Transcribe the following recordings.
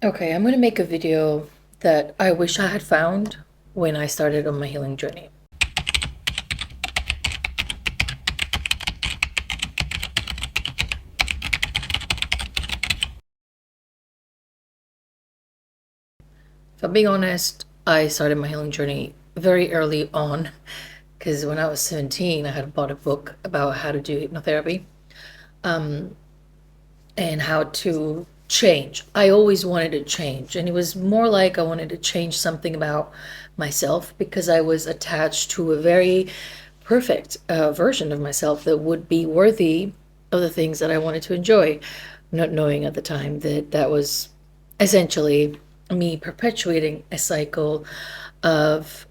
Okay, I'm going to make a video that I wish I had found when I started on my healing journey. If I'm being honest, I started my healing journey very early on because when I was 17, I had bought a book about how to do hypnotherapy and how to change. I always wanted to change, and it was more like I wanted to change something about myself because I was attached to a very perfect version of myself that would be worthy of the things that I wanted to enjoy, not knowing at the time that that was essentially me perpetuating a cycle of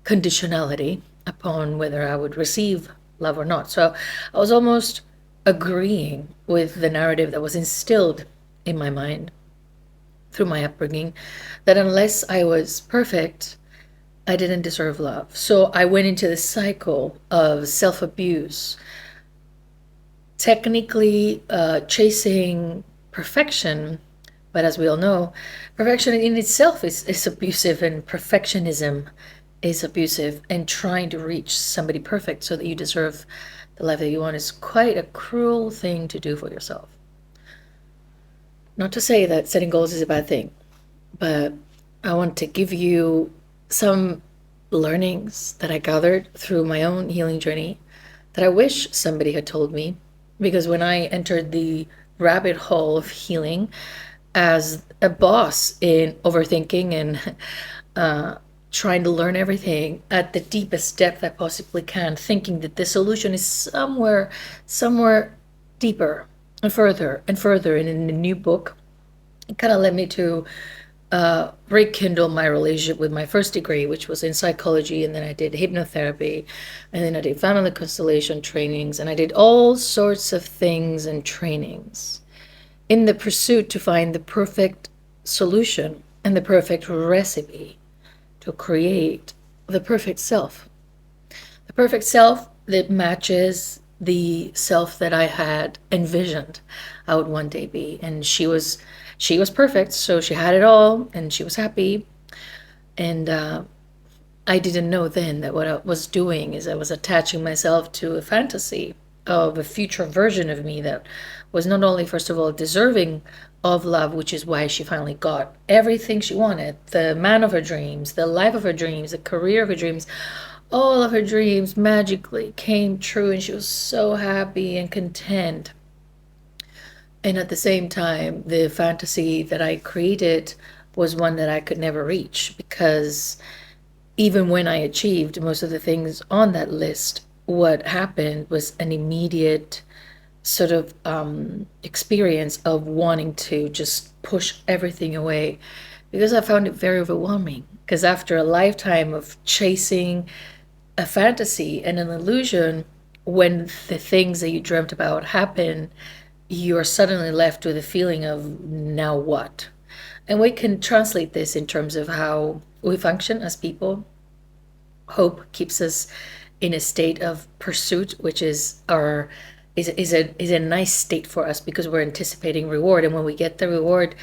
conditionality upon whether I would receive love or not. So I was almost agreeing with the narrative that was instilled in my mind through my upbringing that unless I was perfect, I didn't deserve love. So I went into this cycle of self abuse, technically chasing perfection. But as we all know, perfection in itself is abusive, and perfectionism is abusive. And trying to reach somebody perfect so that you deserve the life that you want is quite a cruel thing to do for yourself. Not to say that setting goals is a bad thing, but I want to give you some learnings that I gathered through my own healing journey that I wish somebody had told me. Because when I entered the rabbit hole of healing as a boss in overthinking and trying to learn everything at the deepest depth I possibly can, thinking that the solution is somewhere deeper and further and further. And in the new book, it kind of led me to rekindle my relationship with my first degree, which was in psychology, and then I did hypnotherapy, and then I did family constellation trainings, and I did all sorts of things and trainings in the pursuit to find the perfect solution and the perfect recipe to create the perfect self. The perfect self that matches the self that I had envisioned I would one day be. And she was perfect, so she had it all and she was happy. And I didn't know then that what I was doing is I was attaching myself to a fantasy of a future version of me that was not only, first of all, deserving of love, which is why she finally got everything she wanted, the man of her dreams, the life of her dreams, the career of her dreams. All of her dreams magically came true, and she was so happy and content. And at the same time, the fantasy that I created was one that I could never reach because even when I achieved most of the things on that list, what happened was an immediate sort of experience of wanting to just push everything away because I found it very overwhelming. Because after a lifetime of chasing a fantasy and an illusion, when the things that you dreamt about happen, you're suddenly left with a feeling of now what? And we can translate this in terms of how we function as people. Hope keeps us in a state of pursuit, which is a nice state for us because we're anticipating reward, and when we get the reward,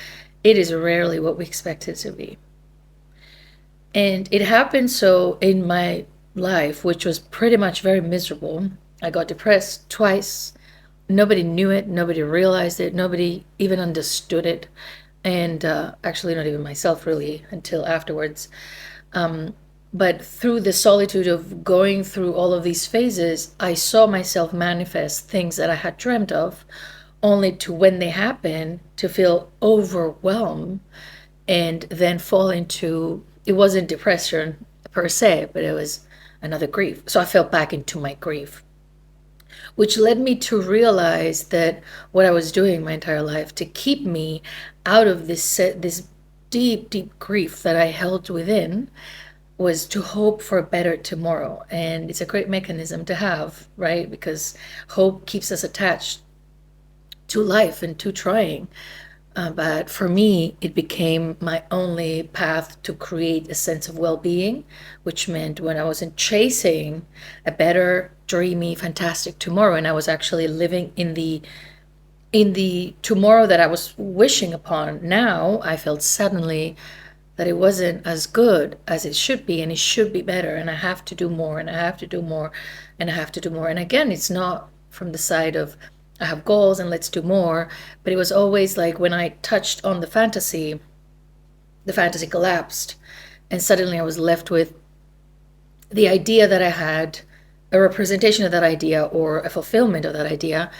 it is rarely what we expect it to be. And it happened so in my life, which was pretty much very miserable. I got depressed twice. Nobody knew it, nobody realized it, nobody even understood it, and actually, not even myself really until afterwards. But through the solitude of going through all of these phases, I saw myself manifest things that I had dreamt of, only to, when they happen, to feel overwhelmed and then fall into, it wasn't depression per se, but it was another grief. So I fell back into my grief, which led me to realize that what I was doing my entire life to keep me out of this deep, deep grief that I held within was to hope for a better tomorrow. And it's a great mechanism to have, right? Because hope keeps us attached to life and to trying. But for me, it became my only path to create a sense of well being, which meant when I wasn't chasing a better, dreamy, fantastic tomorrow, and I was actually living in the tomorrow that I was wishing upon, now I felt suddenly that it wasn't as good as it should be, and it should be better, and I have to do more, and I have to do more, and I have to do more. And again, it's not from the side of I have goals and let's do more, but it was always like when I touched on the fantasy collapsed, and suddenly I was left with the idea that I had, a representation of that idea or a fulfillment of that idea.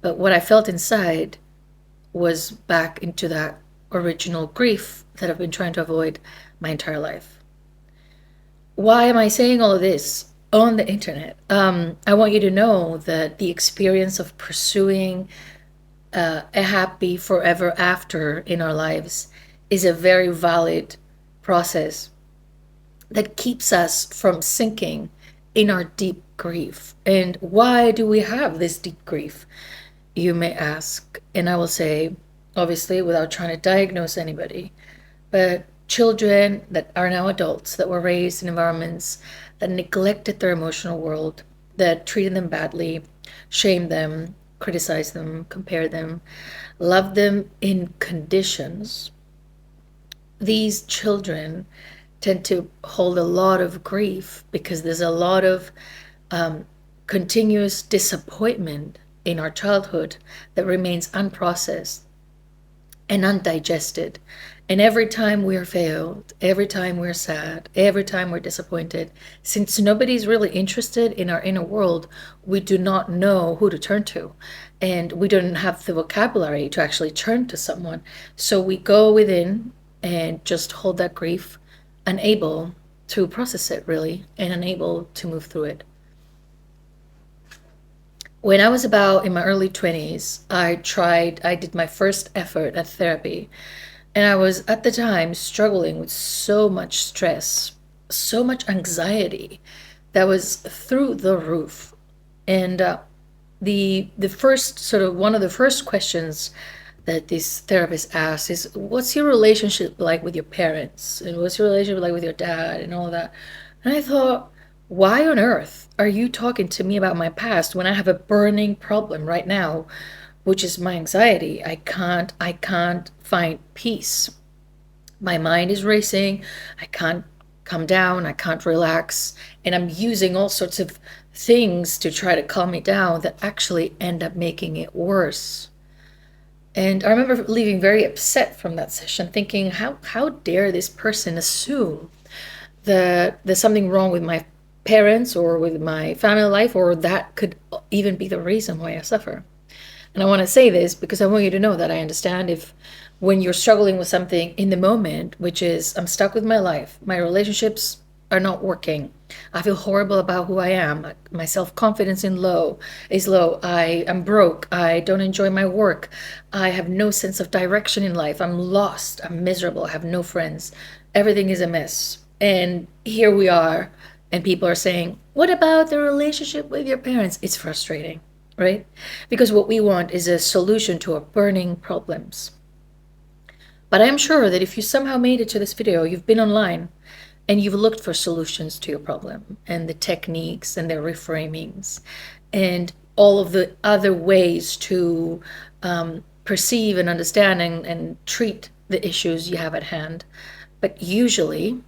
But what I felt inside was back into that original grief that I've been trying to avoid my entire life. Why am I saying all of this on the internet? I want you to know that the experience of pursuing a happy forever after in our lives is a very valid process that keeps us from sinking in our deep grief. And why do we have this deep grief, you may ask? And I will say, obviously, without trying to diagnose anybody, but children that are now adults that were raised in environments that neglected their emotional world, that treated them badly, shamed them, criticized them, compared them, loved them in conditions. These children tend to hold a lot of grief because there's a lot of continuous disappointment in our childhood that remains unprocessed and undigested. And every time we're failed, every time we're sad, every time we're disappointed, since nobody's really interested in our inner world, we do not know who to turn to. And we don't have the vocabulary to actually turn to someone. So we go within and just hold that grief, unable to process it really, and unable to move through it. When I was about in my early 20s, I did my first effort at therapy. And I was at the time struggling with so much stress, so much anxiety that was through the roof. And the first sort of one of the first questions that this therapist asked is, what's your relationship like with your parents? And what's your relationship like with your dad and all that? And I thought, why on earth are you talking to me about my past when I have a burning problem right now, which is my anxiety? I can't find peace. My mind is racing. I can't come down. I can't relax. And I'm using all sorts of things to try to calm me down that actually end up making it worse. And I remember leaving very upset from that session, thinking, how dare this person assume that there's something wrong with my parents or with my family life, or that could even be the reason why I suffer. And I want to say this because I want you to know that I understand if when you're struggling with something in the moment, which is I'm stuck with my life, my relationships are not working, I feel horrible about who I am, my self-confidence is low, I am broke, I don't enjoy my work, I have no sense of direction in life, I'm lost, I'm miserable, I have no friends, everything is a mess. And here we are, and people are saying, what about the relationship with your parents? It's frustrating, right? Because what we want is a solution to our burning problems. But I'm sure that if you somehow made it to this video, you've been online and you've looked for solutions to your problem and the techniques and the reframings and all of the other ways to perceive and understand and treat the issues you have at hand. But usually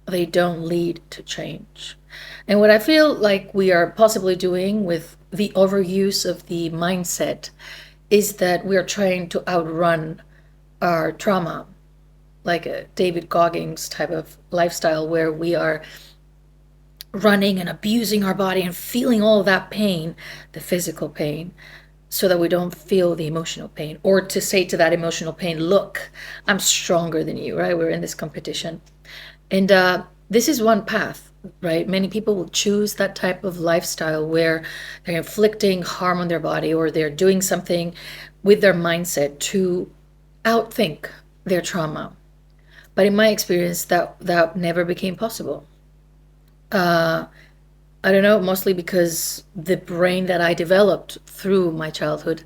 they don't lead to change. And what I feel like we are possibly doing with the overuse of the mindset is that we are trying to outrun our trauma, like a David Goggins type of lifestyle where we are running and abusing our body and feeling all of that pain, the physical pain, so that we don't feel the emotional pain, or to say to that emotional pain, look, I'm stronger than you, right? We're in this competition. And this is one path, right? Many people will choose that type of lifestyle where they're inflicting harm on their body or they're doing something with their mindset to outthink their trauma. But in my experience, that never became possible. I don't know, mostly because the brain that I developed through my childhood,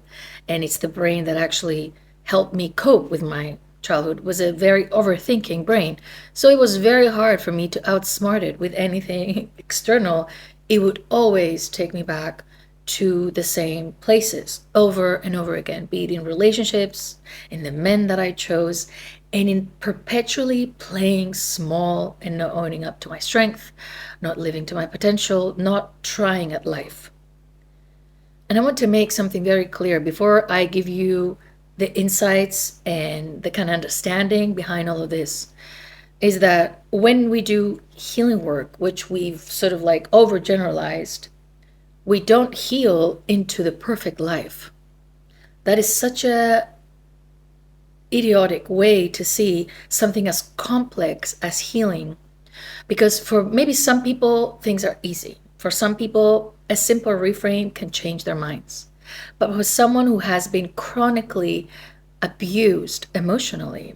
and it's the brain that actually helped me cope with my childhood, was a very overthinking brain. So it was very hard for me to outsmart it with anything external. It would always take me back to the same places over and over again, be it in relationships, in the men that I chose, and in perpetually playing small and not owning up to my strength, not living to my potential, not trying at life. And I want to make something very clear before I give you the insights and the kind of understanding behind all of this, is that when we do healing work, which we've sort of like overgeneralized, we don't heal into the perfect life. That is such a idiotic way to see something as complex as healing, because for maybe some people things are easy. For some people a simple reframe can change their minds. But for someone who has been chronically abused emotionally,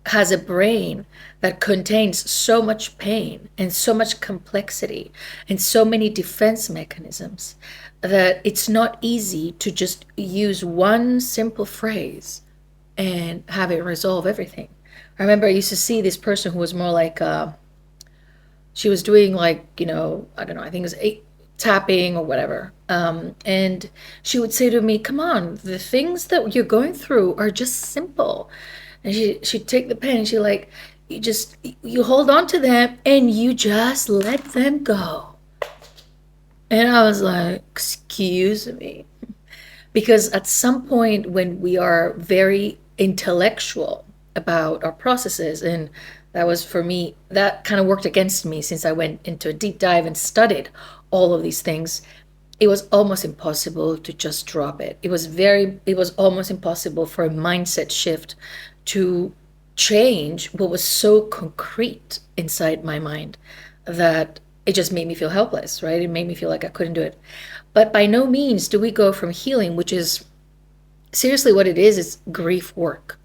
has a brain that contains so much pain and so much complexity and so many defense mechanisms, that it's not easy to just use one simple phrase and have it resolve everything. I remember I used to see this person who was more like, she was doing like, I don't know, I think it was tapping or whatever. And she would say to me, come on, the things that you're going through are just simple. And she'd take the pen and she like, you hold on to them and you just let them go. And I was like, excuse me. Because at some point when we are very intellectual about our processes, and that was for me, that kind of worked against me since I went into a deep dive and studied all of these things. It was almost impossible to just drop it. It was almost impossible for a mindset shift to change what was so concrete inside my mind that it just made me feel helpless, right? It made me feel like I couldn't do it. But by no means do we go from healing, which is seriously what it is grief work.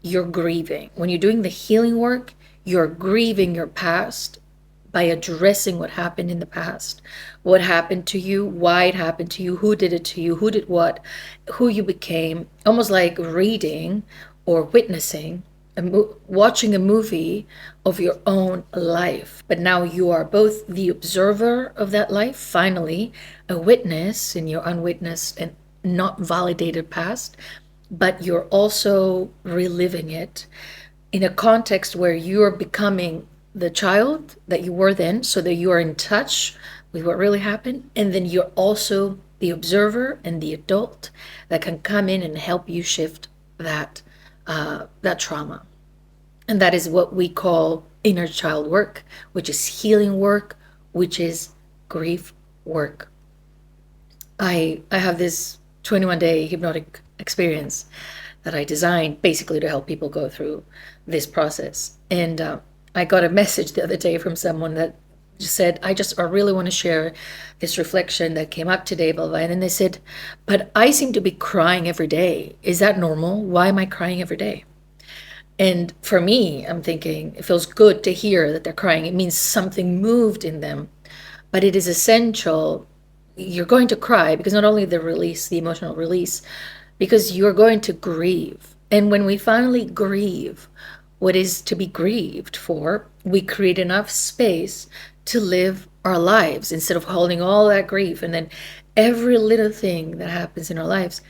You're grieving. When you're doing the healing work, you're grieving your past by addressing what happened in the past, what happened to you, why it happened to you, who did it to you, who did what, who you became, almost like reading or witnessing, watching a movie of your own life. But now you are both the observer of that life, finally, a witness in your unwitnessed and not validated past, but you're also reliving it in a context where you're becoming the child that you were then, so that you are in touch with what really happened. And then you're also the observer and the adult that can come in and help you shift that trauma. And that is what we call inner child work, which is healing work, which is grief work. I have this 21-day hypnotic experience that I designed basically to help people go through this process. And I got a message the other day from someone that just said, I really want to share this reflection that came up today, blah, blah. And then they said, but I seem to be crying every day. Is that normal? Why am I crying every day? And for me, I'm thinking it feels good to hear that they're crying. It means something moved in them. But it is essential. You're going to cry because not only the release, the emotional release, because you're going to grieve. And when we finally grieve what is to be grieved for, we create enough space to live our lives instead of holding all that grief. And then every little thing that happens in our lives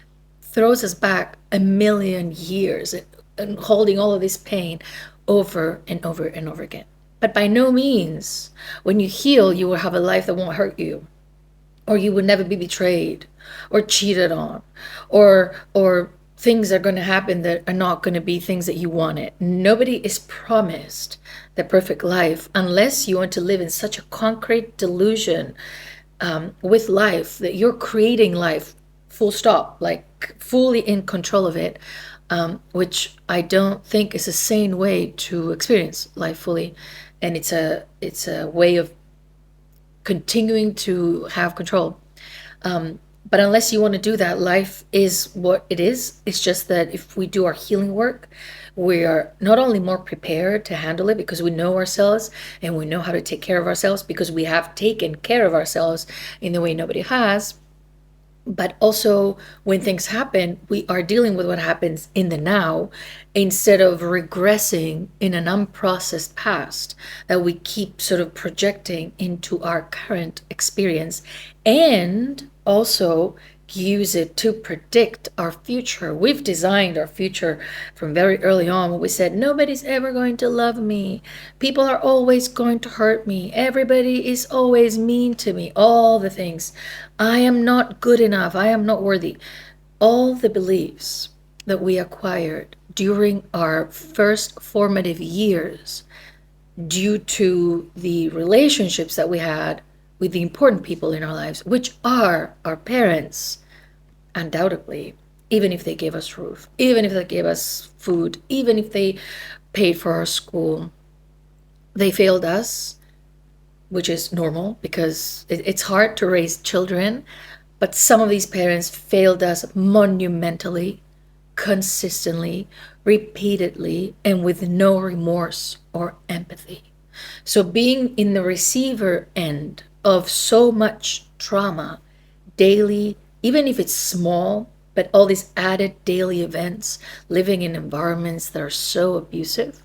throws us back a million years and holding all of this pain over and over and over again. But by no means, when you heal, you will have a life that won't hurt you, or you will never be betrayed or cheated on, or things are going to happen that are not going to be things that you wanted. Nobody is promised the perfect life unless you want to live in such a concrete delusion with life that you're creating life full stop, like fully in control of it, which I don't think is a sane way to experience life fully. And it's a way of continuing to have control. But unless you want to do that, life is what it is. It's just that if we do our healing work, we are not only more prepared to handle it because we know ourselves and we know how to take care of ourselves because we have taken care of ourselves in the way nobody has. But also when things happen, we are dealing with what happens in the now instead of regressing in an unprocessed past that we keep sort of projecting into our current experience and also use it to predict our future. We've designed our future from very early on when we said, nobody's ever going to love me. People are always going to hurt me. Everybody is always mean to me. All the things. I am not good enough. I am not worthy. All the beliefs that we acquired during our first formative years due to the relationships that we had with the important people in our lives, which are our parents, undoubtedly, even if they gave us roof, even if they gave us food, even if they paid for our school, they failed us, which is normal because it's hard to raise children. But some of these parents failed us monumentally, consistently, repeatedly, and with no remorse or empathy. So being in the receiver end of so much trauma daily, even if it's small, but all these added daily events, living in environments that are so abusive,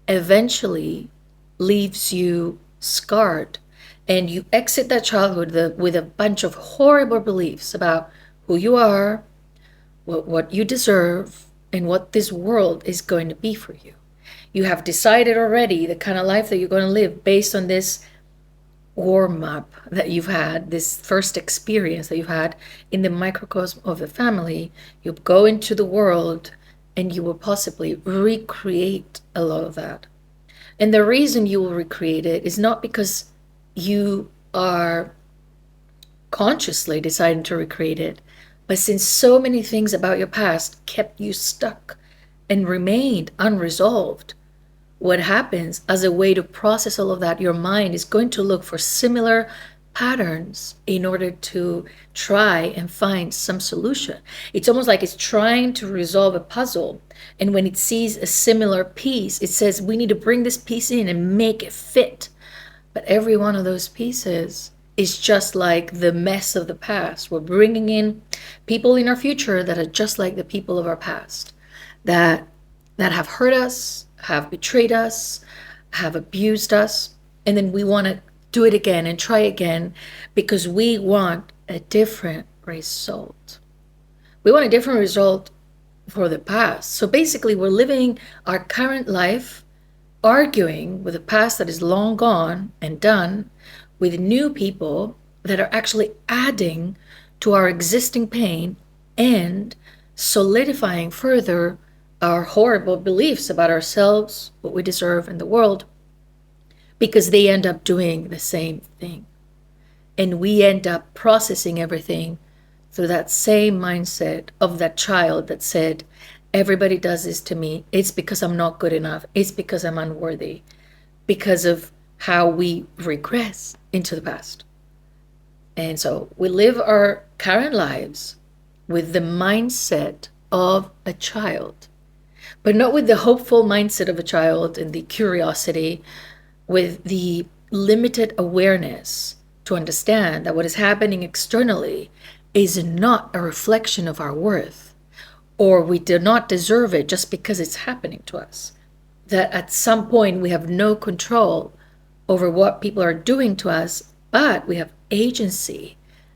eventually leaves you scarred. And you exit that childhood with a bunch of horrible beliefs about who you are, what you deserve, and what this world is going to be for you. You have decided already the kind of life that you're going to live based on this warm up that you've had, this first experience that you've had in the microcosm of the family. You go into the world and you will possibly recreate a lot of that. And the reason you will recreate it is not because you are consciously deciding to recreate it, but since so many things about your past kept you stuck and remained unresolved, what happens as a way to process all of that, your mind is going to look for similar patterns in order to try and find some solution. It's almost like it's trying to resolve a puzzle. And when it sees a similar piece, it says, we need to bring this piece in and make it fit. But every one of those pieces is just like the mess of the past. We're bringing in people in our future that are just like the people of our past, that have hurt us, have betrayed us, have abused us, and then we want to do it again and try again because we want a different result. We want a different result for the past. So basically, we're living our current life arguing with a past that is long gone and done with new people that are actually adding to our existing pain and solidifying further our horrible beliefs about ourselves, what we deserve in the world, because they end up doing the same thing. And we end up processing everything through that same mindset of that child that said, everybody does this to me. It's because I'm not good enough. It's because I'm unworthy. Because of how we regress into the past. And so we live our current lives with the mindset of a child, but not with the hopeful mindset of a child and the curiosity, with the limited awareness to understand that what is happening externally is not a reflection of our worth, or we do not deserve it just because it's happening to us. That at some point we have no control over what people are doing to us, but we have agency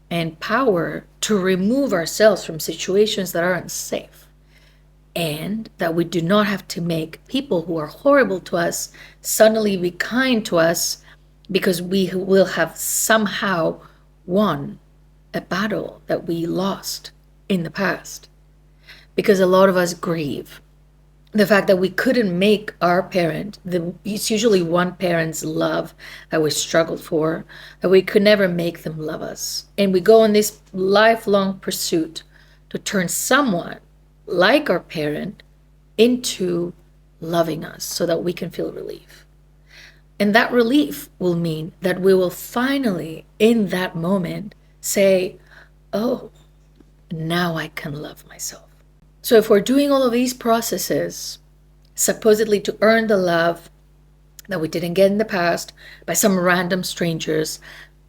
and power to remove ourselves from situations that aren't safe. And that we do not have to make people who are horrible to us suddenly be kind to us because we will have somehow won a battle that we lost in the past. Because a lot of us grieve the fact that we couldn't make our parent, it's usually one parent's love that we struggled for, that we could never make them love us. And we go on this lifelong pursuit to turn someone like our parent into loving us so that we can feel relief. And that relief will mean that we will finally, in that moment, say, oh, now I can love myself. So if we're doing all of these processes, supposedly to earn the love that we didn't get in the past by some random strangers,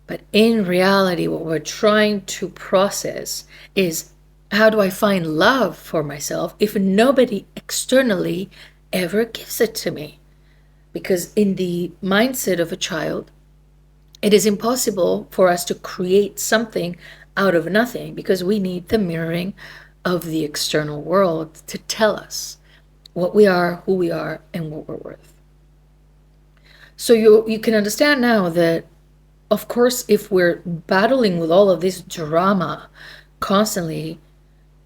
but in reality, what we're trying to process is, how do I find love for myself if nobody externally ever gives it to me? Because in the mindset of a child, it is impossible for us to create something out of nothing, because we need the mirroring of the external world to tell us what we are, who we are, and what we're worth. So you can understand now that, of course, if we're battling with all of this drama constantly,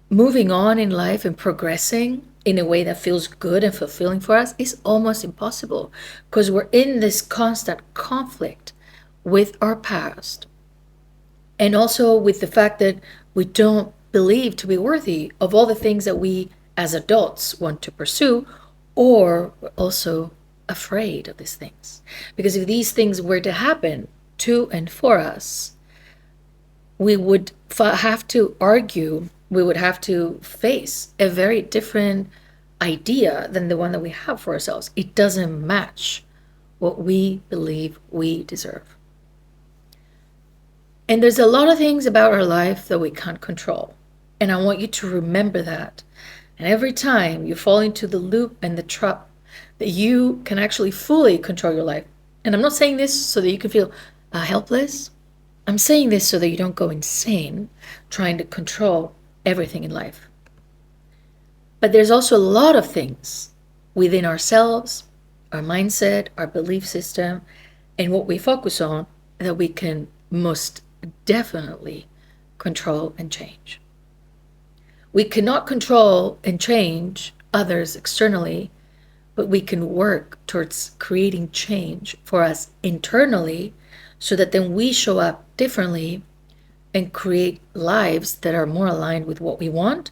moving on in life and progressing in a way that feels good and fulfilling for us is almost impossible, because we're in this constant conflict with our past, and also with the fact that we don't believe to be worthy of all the things that we as adults want to pursue, or we're also afraid of these things. Because if these things were to happen to and for us, we would have to argue, we would have to face a very different idea than the one that we have for ourselves. It doesn't match what we believe we deserve. And there's a lot of things about our life that we can't control. And I want you to remember that. And every time you fall into the loop and the trap, that you can actually fully control your life. And I'm not saying this so that you can feel helpless. I'm saying this so that you don't go insane trying to control everything in life. But there's also a lot of things within ourselves, our mindset, our belief system, and what we focus on that we can most definitely control and change. We cannot control and change others externally, but we can work towards creating change for us internally, so that then we show up differently and create lives that are more aligned with what we want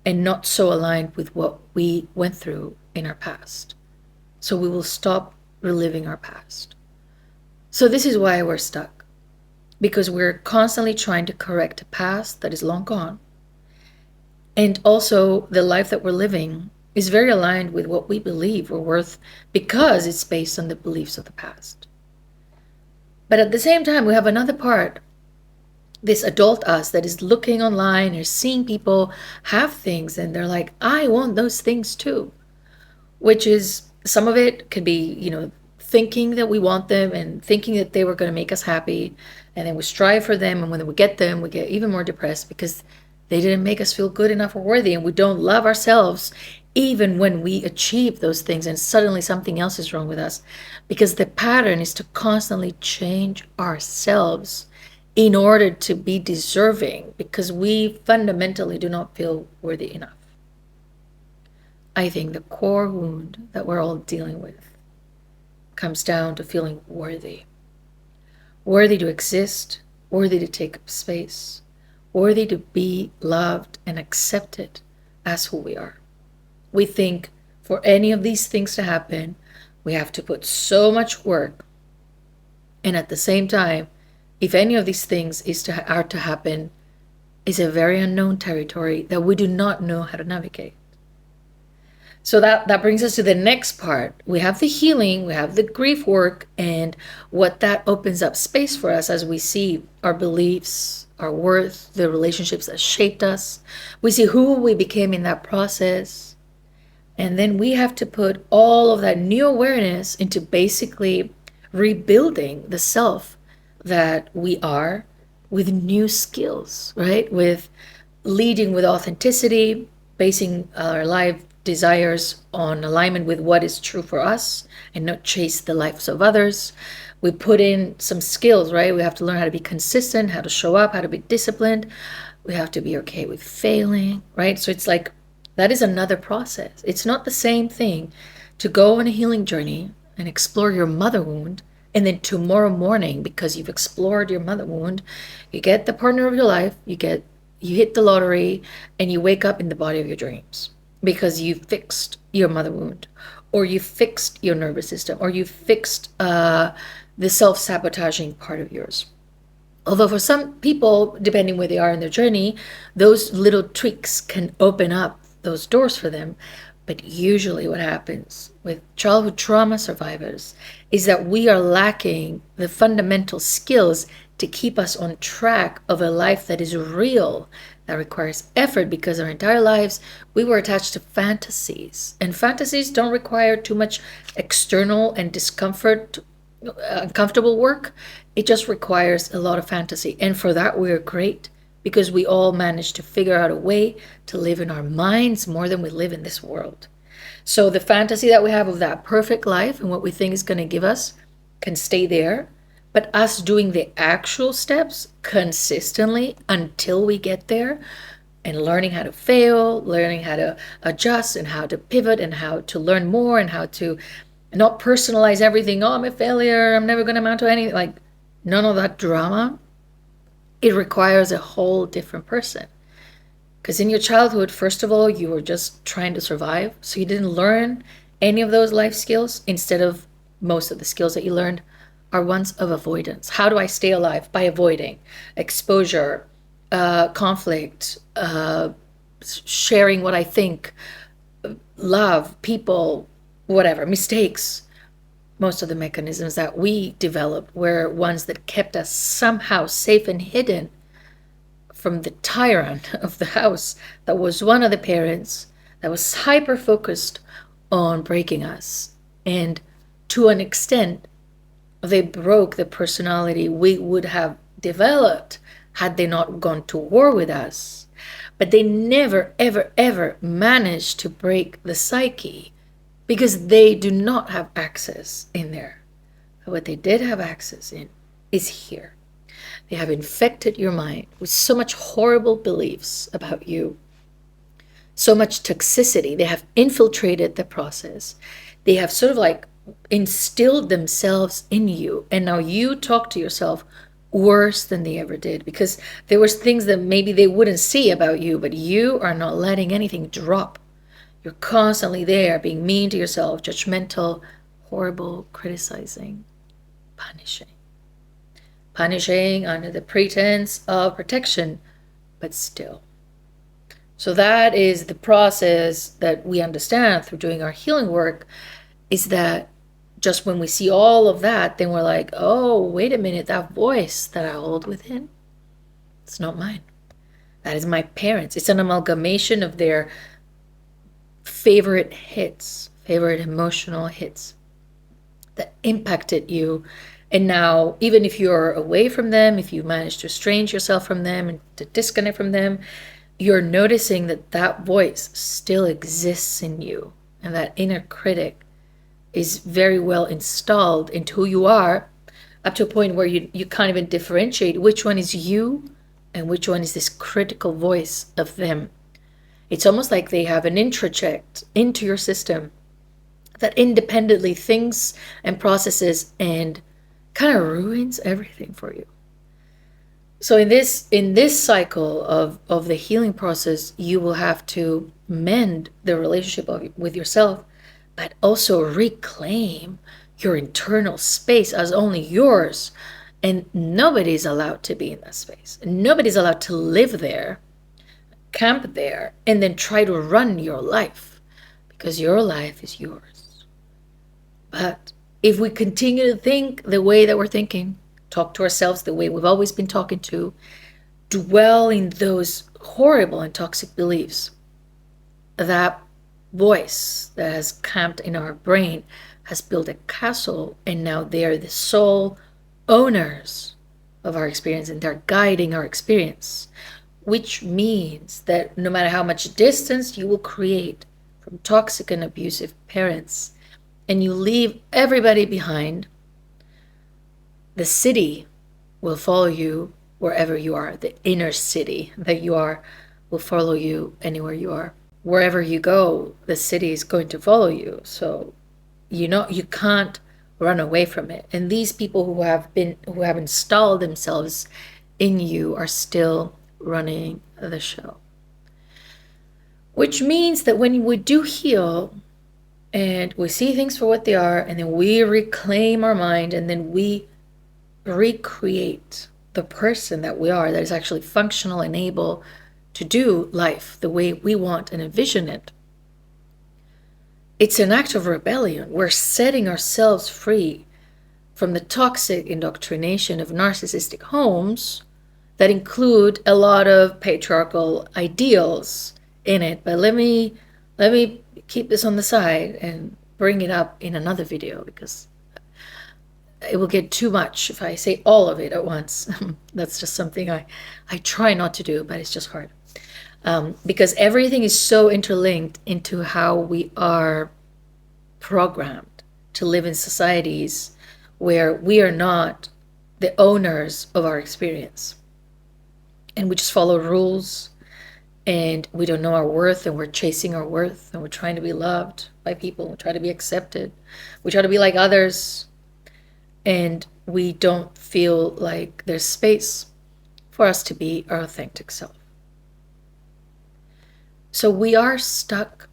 and not so aligned with what we went through in our past. So we will stop reliving our past. So this is why we're stuck, because we're constantly trying to correct a past that is long gone. And also the life that we're living is very aligned with what we believe we're worth, because it's based on the beliefs of the past. But at the same time, we have another part, this adult us, that is looking online and seeing people have things and they're like, I want those things too. Which is, some of it could be, thinking that we want them and thinking that they were going to make us happy. And then we strive for them. And when we get them, we get even more depressed because they didn't make us feel good enough or worthy. And we don't love ourselves even when we achieve those things, and suddenly something else is wrong with us, because the pattern is to constantly change ourselves in order to be deserving, because we fundamentally do not feel worthy enough. I think the core wound that we're all dealing with comes down to feeling worthy. Worthy to exist, worthy to take up space, worthy to be loved and accepted as who we are. We think for any of these things to happen, we have to put so much work. And at the same time, if any of these things are to happen, is a very unknown territory that we do not know how to navigate. So that brings us to the next part. We have the healing, we have the grief work, and what that opens up space for us as we see our beliefs, our worth, the relationships that shaped us. We see who we became in that process. And then we have to put all of that new awareness into basically rebuilding the self that we are with new skills, right? With leading with authenticity, basing our life desires on alignment with what is true for us and not chase the lives of others. We put in some skills, right? We have to learn how to be consistent, how to show up, how to be disciplined. We have to be okay with failing, right? So it's like, that is another process. It's not the same thing to go on a healing journey and explore your mother wound, and then tomorrow morning, because you've explored your mother wound, you get the partner of your life, you hit the lottery, and you wake up in the body of your dreams because you fixed your mother wound, or you fixed your nervous system, or you fixed the self-sabotaging part of yours. Although for some people, depending where they are in their journey, those little tweaks can open up those doors for them. But usually what happens with childhood trauma survivors is that we are lacking the fundamental skills to keep us on track of a life that is real, that requires effort, because our entire lives we were attached to fantasies. And fantasies don't require too much external and uncomfortable work. It just requires a lot of fantasy. And for that, we're great because we all managed to figure out a way to live in our minds more than we live in this world. So the fantasy that we have of that perfect life and what we think is going to give us can stay there. But us doing the actual steps consistently until we get there, and learning how to fail, learning how to adjust and how to pivot and how to learn more and how to not personalize everything. Oh, I'm a failure. I'm never going to amount to anything. Like, none of that drama. It requires a whole different person. Because in your childhood, first of all, you were just trying to survive. So you didn't learn any of those life skills. Instead of most of the skills that you learned are ones of avoidance. How do I stay alive? By avoiding exposure, conflict, sharing what I think, love, people, whatever, mistakes. Most of the mechanisms that we developed were ones that kept us somehow safe and hidden from the tyrant of the house that was one of the parents that was hyper focused on breaking us. And to an extent, they broke the personality we would have developed had they not gone to war with us. But they never, ever, ever managed to break the psyche because they do not have access in there. But what they did have access in is here. They have infected your mind with so much horrible beliefs about you, so much toxicity. They have infiltrated the process. They have sort of like instilled themselves in you. And now you talk to yourself worse than they ever did, because there was things that maybe they wouldn't see about you, but you are not letting anything drop. You're constantly there being mean to yourself, judgmental, horrible, criticizing, punishing. Punishing under the pretense of protection, but still. So that is the process that we understand through doing our healing work, is that just when we see all of that, then we're like, oh, wait a minute, that voice that I hold within, it's not mine. That is my parents. It's an amalgamation of their favorite hits, favorite emotional hits that impacted you. And now, even if you're away from them, if you manage to estrange yourself from them and to disconnect from them, you're noticing that that voice still exists in you. And that inner critic is very well installed into who you are, up to a point where you can't even differentiate which one is you and which one is this critical voice of them. It's almost like they have an introject into your system that independently thinks and processes and kind of ruins everything for you. So in this cycle of the healing process, you will have to mend the relationship with yourself, but also reclaim your internal space as only yours. And nobody's allowed to be in that space. Nobody's allowed to live there, camp there, and then try to run your life, because your life is yours. But if we continue to think the way that we're thinking, talk to ourselves the way we've always been talking to, dwell in those horrible and toxic beliefs, that voice that has camped in our brain has built a castle, and now they're the sole owners of our experience, and they're guiding our experience, which means that no matter how much distance you will create from toxic and abusive parents, and you leave everybody behind, the city will follow you wherever you are. The inner city that you are will follow you anywhere you are. Wherever you go, the city is going to follow you. So you can't run away from it. And these people who have installed themselves in you are still running the show. Which means that when we do heal and we see things for what they are, and then we reclaim our mind, and then we recreate the person that we are, that is actually functional and able to do life the way we want and envision it, it's an act of rebellion. We're setting ourselves free from the toxic indoctrination of narcissistic homes that include a lot of patriarchal ideals in it. But let me keep this on the side and bring it up in another video, because it will get too much if I say all of it at once. That's just something I try not to do, but it's just hard. Because everything is so interlinked into how we are programmed to live in societies where we are not the owners of our experience. And we just follow rules, and we don't know our worth, and we're chasing our worth, and we're trying to be loved by people, we try to be accepted, we try to be like others, and we don't feel like there's space for us to be our authentic self. So we are stuck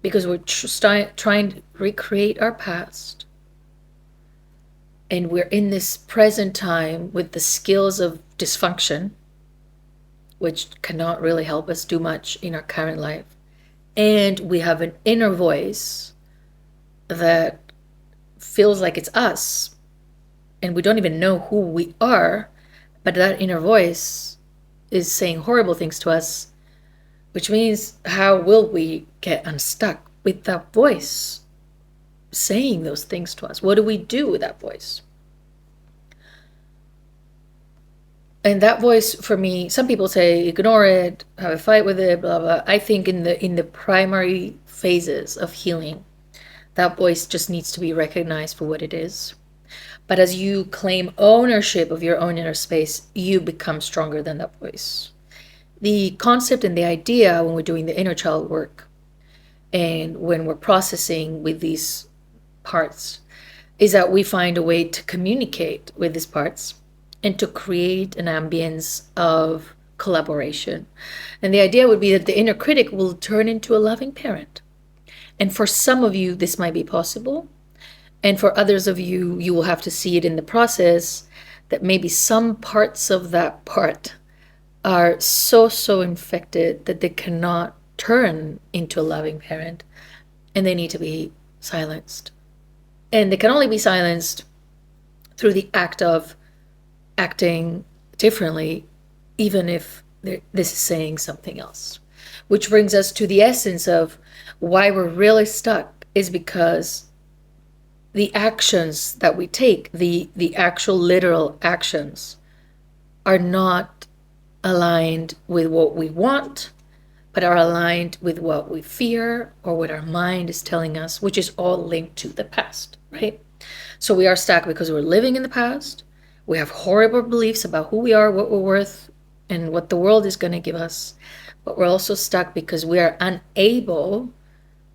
because we're trying to recreate our past, and we're in this present time with the skills of dysfunction, which cannot really help us do much in our current life. And we have an inner voice that feels like it's us, and we don't even know who we are, but that inner voice is saying horrible things to us, which means how will we get unstuck with that voice saying those things to us? What do we do with that voice? And that voice, for me, some people say ignore it, have a fight with it, blah blah. I think in the primary phases of healing, that voice just needs to be recognized for what it is. But as you claim ownership of your own inner space, you become stronger than that voice. The concept and the idea when we're doing the inner child work and when we're processing with these parts is that we find a way to communicate with these parts and to create an ambience of collaboration. And the idea would be that the inner critic will turn into a loving parent. And for some of you, this might be possible. And for others of you, you will have to see it in the process that maybe some parts of that part are so infected that they cannot turn into a loving parent, and they need to be silenced. And they can only be silenced through the act of acting differently, even if this is saying something else. Which brings us to the essence of why we're really stuck, is because the actions that we take, the actual literal actions, are not aligned with what we want, but are aligned with what we fear or what our mind is telling us, which is all linked to the past, right? So we are stuck because we're living in the past. We have horrible beliefs about who we are, what we're worth, and what the world is going to give us. But we're also stuck because we are unable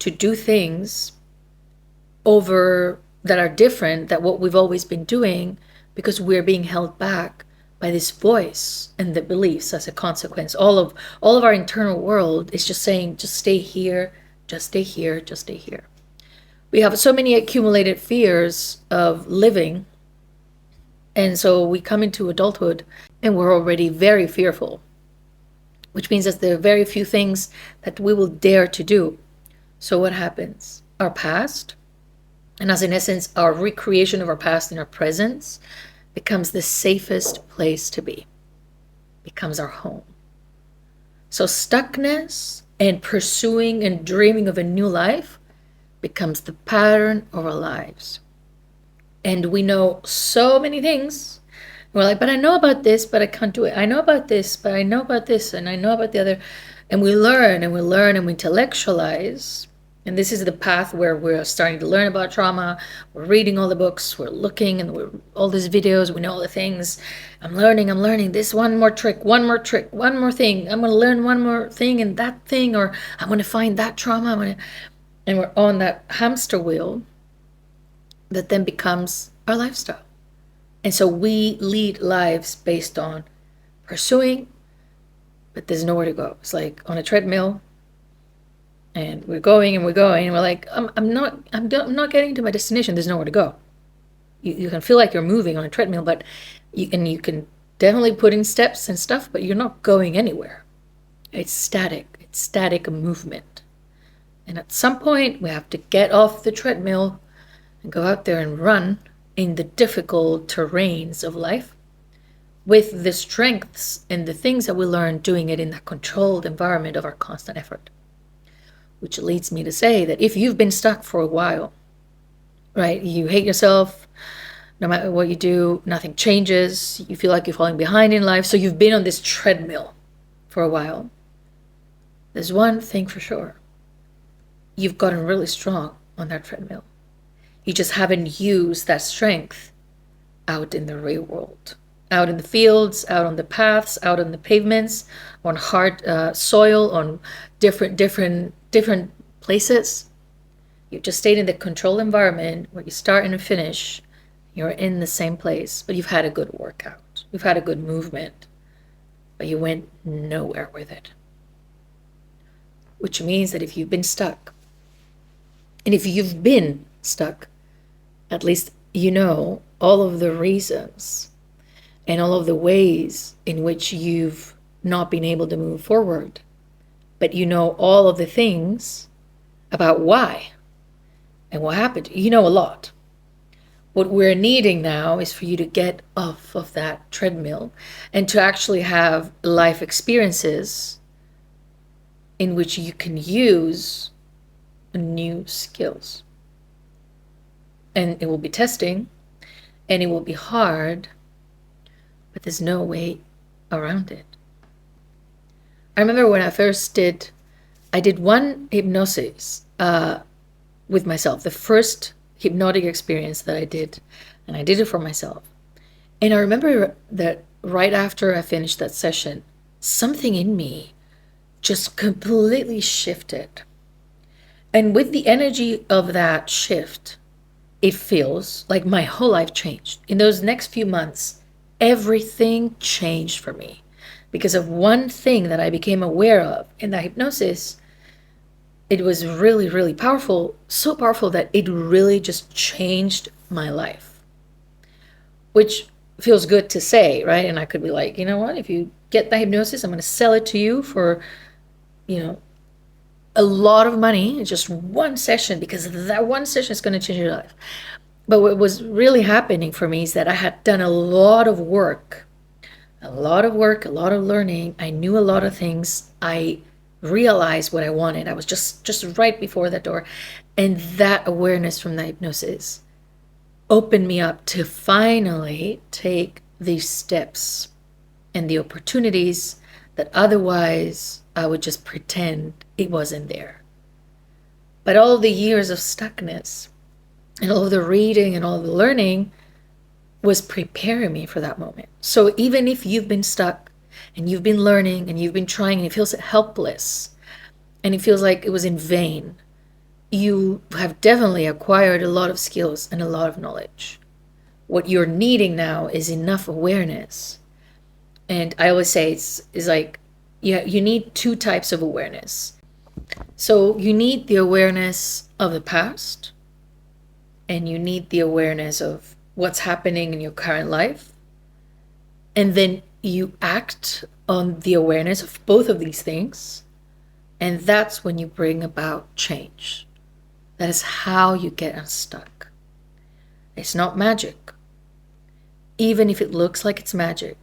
to do things over that are different than what we've always been doing, because we're being held back by this voice and the beliefs as a consequence. All of our internal world is just saying, just stay here, just stay here, just stay here. We have so many accumulated fears of living, and so we come into adulthood and we're already very fearful, which means that there are very few things that we will dare to do. So what happens? Our past, and as in essence, our recreation of our past in our presence, becomes the safest place to be, becomes our home. So stuckness and pursuing and dreaming of a new life becomes the pattern of our lives. And we know so many things. We're like, but I know about this, but I can't do it. I know about this, but I know about this, and I know about the other. And we learn and we learn and we intellectualize. And this is the path where we're starting to learn about trauma. We're reading all the books, we're looking, and we're all these videos, we know all the things. I'm learning this one more trick, one more thing. I'm going to learn one more thing and that thing, or I'm going to find that trauma. And we're on that hamster wheel that then becomes our lifestyle. And so we lead lives based on pursuing, but there's nowhere to go. It's like on a treadmill. And we're going and we're going, and we're like, I'm not getting to my destination. There's nowhere to go. You can feel like you're moving on a treadmill, but you can definitely put in steps and stuff, but you're not going anywhere. It's static. It's static movement. And at some point, we have to get off the treadmill and go out there and run in the difficult terrains of life with the strengths and the things that we learn doing it in that controlled environment of our constant effort. Which leads me to say that if you've been stuck for a while, right, you hate yourself, No matter what you do, nothing changes. You feel like you're falling behind in life. So you've been on this treadmill for a while. There's one thing for sure. You've gotten really strong on that treadmill. You just haven't used that strength out in the real world, out in the fields, out on the paths, out on the pavements, on hard soil, on different places. You just stayed in the controlled environment where you start and finish. You're in the same place, but you've had a good workout. You've had a good movement, but you went nowhere with it. Which means that if you've been stuck, and if you've been stuck, at least you know all of the reasons and all of the ways in which you've not been able to move forward. But you know all of the things about why and what happened. You know a lot. What we're needing now is for you to get off of that treadmill and to actually have life experiences in which you can use new skills. And it will be testing and it will be hard, but there's no way around it. I remember when I first I did one hypnosis with myself, the first hypnotic experience that I did, and I did it for myself. And I remember that right after I finished that session, something in me just completely shifted. And with the energy of that shift, it feels like my whole life changed. In those next few months, everything changed for me because of one thing that I became aware of in that hypnosis. It was really, really powerful, so powerful that it really just changed my life, which feels good to say, right? And I could be like, you know what, if you get the hypnosis, I'm going to sell it to you for, a lot of money in just one session, because that one session is going to change your life. But what was really happening for me is that I had done a lot of work, a lot of learning. I knew a lot of things. I realized what I wanted. I was just right before that door. And that awareness from the hypnosis opened me up to finally take these steps and the opportunities that otherwise I would just pretend it wasn't there. But all the years of stuckness and all of the reading and all of the learning was preparing me for that moment. So even if you've been stuck and you've been learning and you've been trying and it feels helpless and it feels like it was in vain, you have definitely acquired a lot of skills and a lot of knowledge. What you're needing now is enough awareness. And I always say it's like, you need two types of awareness. So you need the awareness of the past, and you need the awareness of what's happening in your current life. And then you act on the awareness of both of these things. And that's when you bring about change. That is how you get unstuck. It's not magic. Even if it looks like it's magic.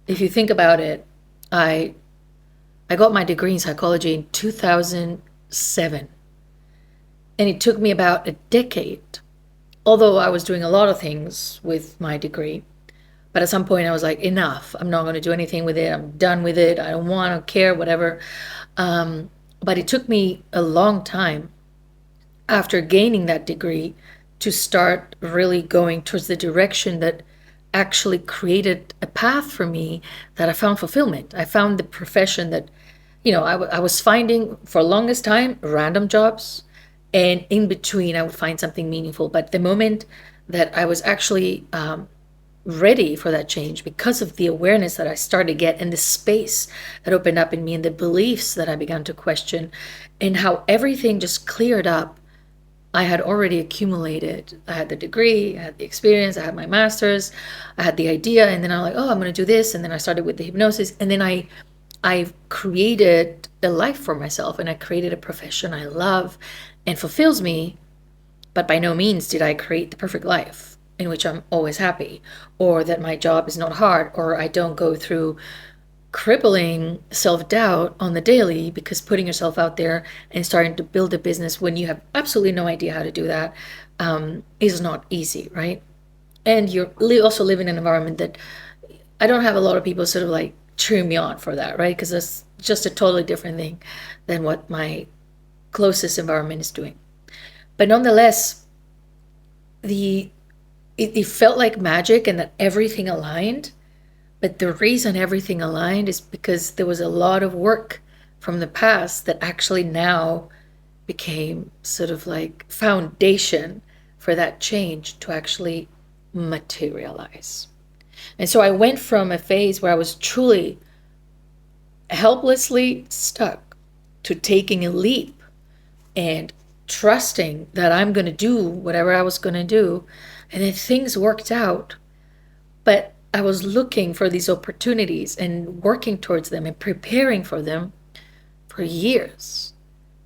If you think about it, I got my degree in psychology in 2007. And it took me about a decade, although I was doing a lot of things with my degree. But at some point I was like, enough. I'm not going to do anything with it. I'm done with it. I don't want to care, whatever. But it took me a long time after gaining that degree to start really going towards the direction that actually created a path for me that I found fulfillment. I found the profession that, I was finding for the longest time random jobs, and in between I would find something meaningful. But the moment that I was actually ready for that change, because of the awareness that I started to get and the space that opened up in me and the beliefs that I began to question and how everything just cleared up, I had already accumulated. I had the degree, I had the experience, I had my master's, I had the idea, and then I'm like, oh, I'm going to do this. And then I started with the hypnosis, and then I created a life for myself, and I created a profession I love and fulfills me. But by no means did I create the perfect life in which I'm always happy, or that my job is not hard, or I don't go through crippling self-doubt on the daily, because putting yourself out there and starting to build a business when you have absolutely no idea how to do that is not easy, right? And you're also live in an environment that I don't have a lot of people sort of like cheering me on for that, right? Because that's just a totally different thing than what my closest environment is doing. But nonetheless, the it felt like magic and that everything aligned. But the reason everything aligned is because there was a lot of work from the past that actually now became sort of like foundation for that change to actually materialize. And so I went from a phase where I was truly helplessly stuck to taking a leap and trusting that I'm going to do whatever I was going to do. And then things worked out. But I was looking for these opportunities and working towards them and preparing for them for years.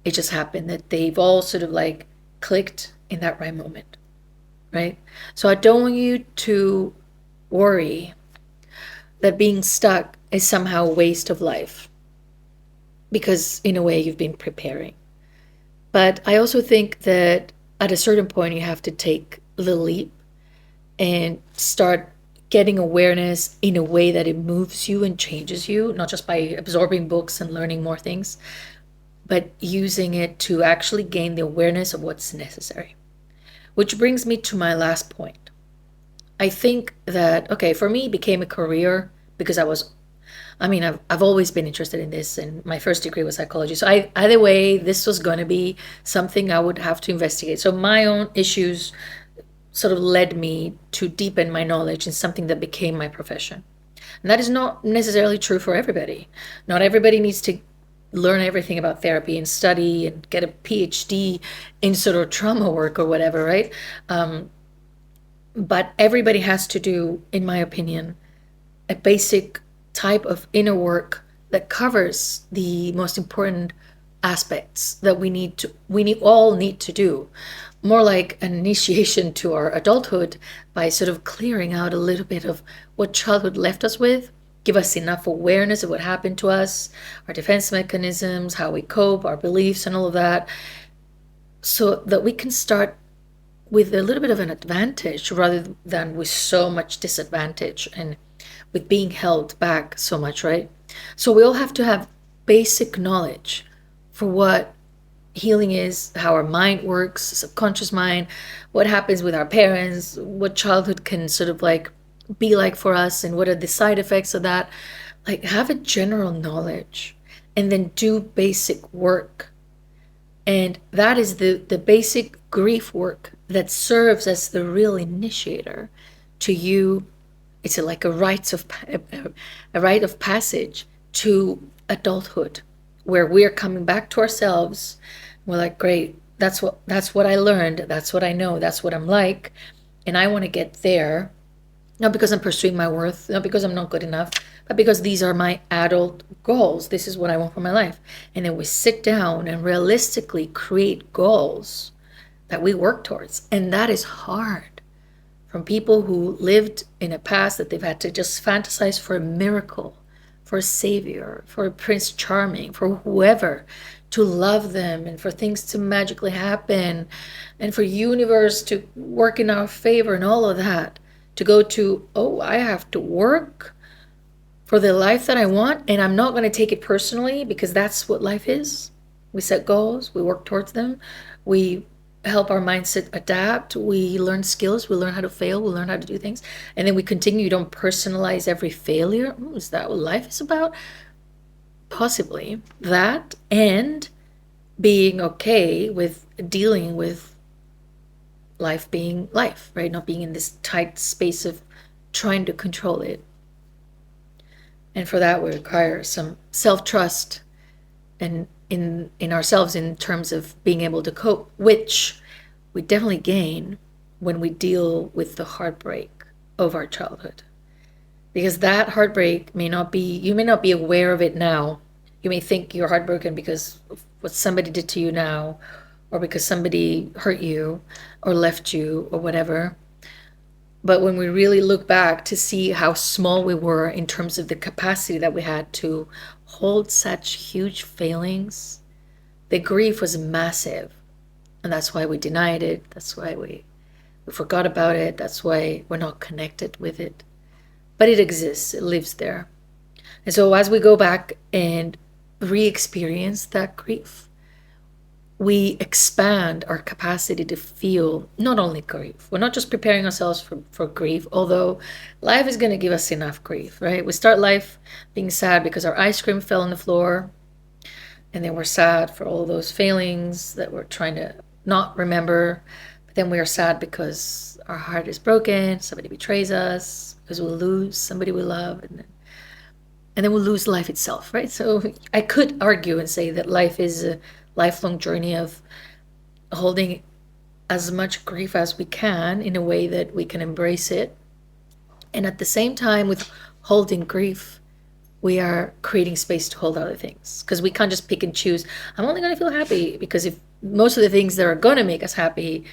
It just happened that they've all sort of like clicked in that right moment, right? So I don't want you to worry that being stuck is somehow a waste of life, because in a way you've been preparing. But I also think that at a certain point you have to take the leap and start getting awareness in a way that it moves you and changes you, not just by absorbing books and learning more things, but using it to actually gain the awareness of what's necessary. Which brings me to my last point. I think that, okay, for me, it became a career because I've always been interested in this, and my first degree was psychology. So either way, this was going to be something I would have to investigate. So my own issues sort of led me to deepen my knowledge in something that became my profession. And that is not necessarily true for everybody. Not everybody needs to learn everything about therapy and study and get a PhD in sort of trauma work or whatever, right? But everybody has to do, in my opinion, a basic type of inner work that covers the most important aspects that all need to do. More like an initiation to our adulthood by sort of clearing out a little bit of what childhood left us with, give us enough awareness of what happened to us, our defense mechanisms, how we cope, our beliefs, and all of that, so that we can start with a little bit of an advantage rather than with so much disadvantage and with being held back so much, right? So we all have to have basic knowledge for what healing is, how our mind works, subconscious mind, what happens with our parents, what childhood can sort of like be like for us, and what are the side effects of that. Like, have a general knowledge and then do basic work. And that is the basic grief work that serves as the real initiator to you. It's like a rite of passage to adulthood, where we're coming back to ourselves. We're like, great, that's what I learned, that's what I know, that's what I'm like, and I want to get there, not because I'm pursuing my worth, not because I'm not good enough, but because these are my adult goals. This is what I want for my life. And then we sit down and realistically create goals that we work towards, and that is hard. From people who lived in a past that they've had to just fantasize for a miracle, for a savior, for a Prince Charming, for whoever to love them, and for things to magically happen, and for universe to work in our favor, and all of that, to go to, oh, I have to work for the life that I want, and I'm not going to take it personally, because that's what life is. We set goals, we work towards them, we help our mindset adapt, we learn skills, we learn how to fail, we learn how to do things, and then we continue. You don't personalize every failure. Is that what life is about? Possibly that, and being okay with dealing with life being life, right? Not being in this tight space of trying to control it. And for that, we require some self-trust and in ourselves, in terms of being able to cope, which we definitely gain when we deal with the heartbreak of our childhood. Because that heartbreak you may not be aware of it now. You may think you're heartbroken because of what somebody did to you now, or because somebody hurt you or left you or whatever. But when we really look back to see how small we were in terms of the capacity that we had to hold such huge failings, the grief was massive. And that's why we denied it. That's why we We forgot about it. That's why we're not connected with it. But it exists, it lives there. And so as we go back and re experience that grief, we expand our capacity to feel not only grief. We're not just preparing ourselves for grief, although life is going to give us enough grief, right? We start life being sad because our ice cream fell on the floor, and then we're sad for all those failings that we're trying to not remember. But then we are sad because our heart is broken, somebody betrays us, because we'll lose somebody we love, and then we'll lose life itself, right? So I could argue and say that life is a lifelong journey of holding as much grief as we can in a way that we can embrace it. And at the same time, with holding grief, we are creating space to hold other things, because we can't just pick and choose. I'm only going to feel happy, because if most of the things that are going to make us happy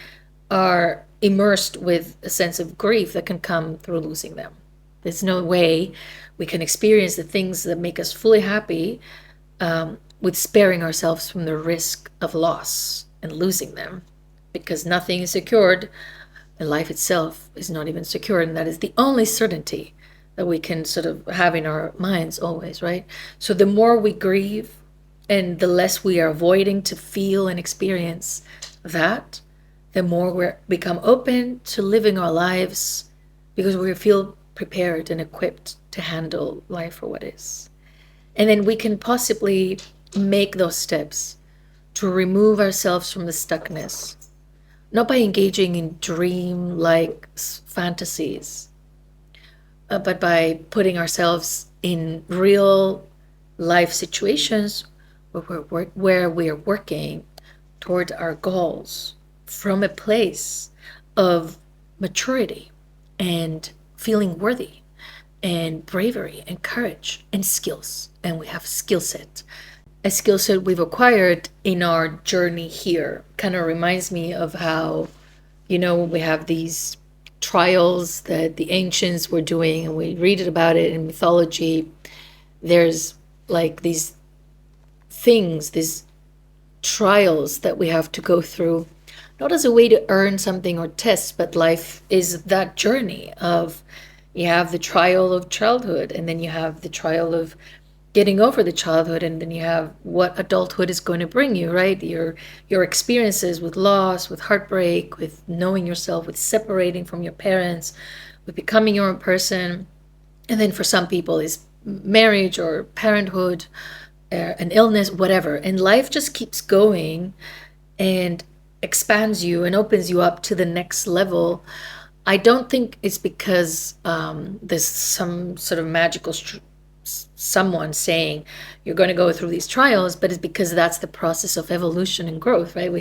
are immersed with a sense of grief that can come through losing them. There's no way we can experience the things that make us fully happy with sparing ourselves from the risk of loss and losing them, because nothing is secured, and life itself is not even secure, and that is the only certainty that we can sort of have in our minds always, right? So the more we grieve and the less we are avoiding to feel and experience that, the more we become open to living our lives, because we feel prepared and equipped to handle life for what is. And then we can possibly make those steps to remove ourselves from the stuckness, not by engaging in dream-like fantasies, but by putting ourselves in real life situations where we are working toward our goals from a place of maturity and feeling worthy and bravery and courage and skills. And we have skill set. A skill set we've acquired in our journey here. Kind of reminds me of how, we have these trials that the ancients were doing, and we read about it in mythology. There's like these things, these trials that we have to go through, not as a way to earn something or test, but life is that journey of, you have the trial of childhood, and then you have the trial of getting over the childhood, and then you have what adulthood is going to bring you, right? Your experiences with loss, with heartbreak, with knowing yourself, with separating from your parents, with becoming your own person. And then for some people is marriage or parenthood, an illness, whatever. And life just keeps going and expands you and opens you up to the next level. I don't think it's because there's some sort of magical someone saying you're going to go through these trials, but it's because that's the process of evolution and growth, right?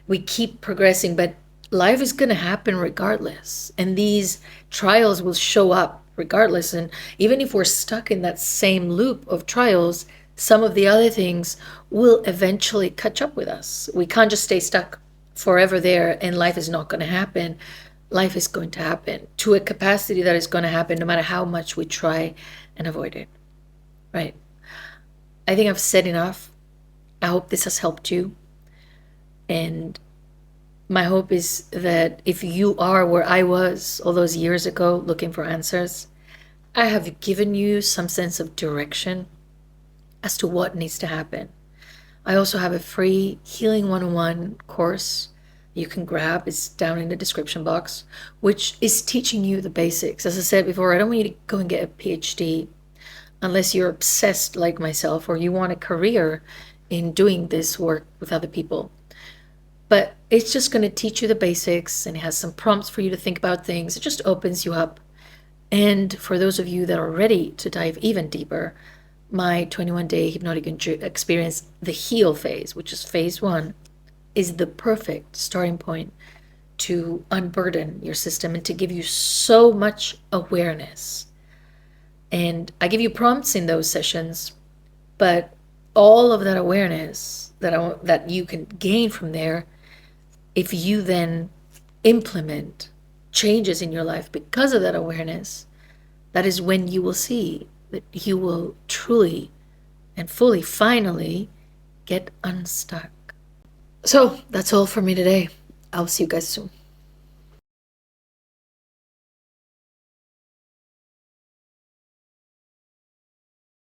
We keep progressing, but life is going to happen regardless, and these trials will show up regardless. And even if we're stuck in that same loop of trials, some of the other things will eventually catch up with us. We can't just stay stuck forever there, and life is not going to happen. Life is going to happen to a capacity that is going to happen no matter how much we try and avoid it, right? I think I've said enough. I hope this has helped you. And my hope is that if you are where I was all those years ago looking for answers, I have given you some sense of direction as to what needs to happen. I also have a free Healing 101 course you can grab. It's down in the description box, which is teaching you the basics. As I said before, I don't want you to go and get a PhD unless you're obsessed like myself or you want a career in doing this work with other people. But it's just going to teach you the basics, and it has some prompts for you to think about things. It just opens you up. And for those of you that are ready to dive even deeper, my 21-day hypnotic experience, the heal phase, which is phase 1, is the perfect starting point to unburden your system and to give you so much awareness. And I give you prompts in those sessions, but all of that awareness that you can gain from there, if you then implement changes in your life because of that awareness, that is when you will see that you will truly and fully, finally, get unstuck. So that's all for me today. I'll see you guys soon.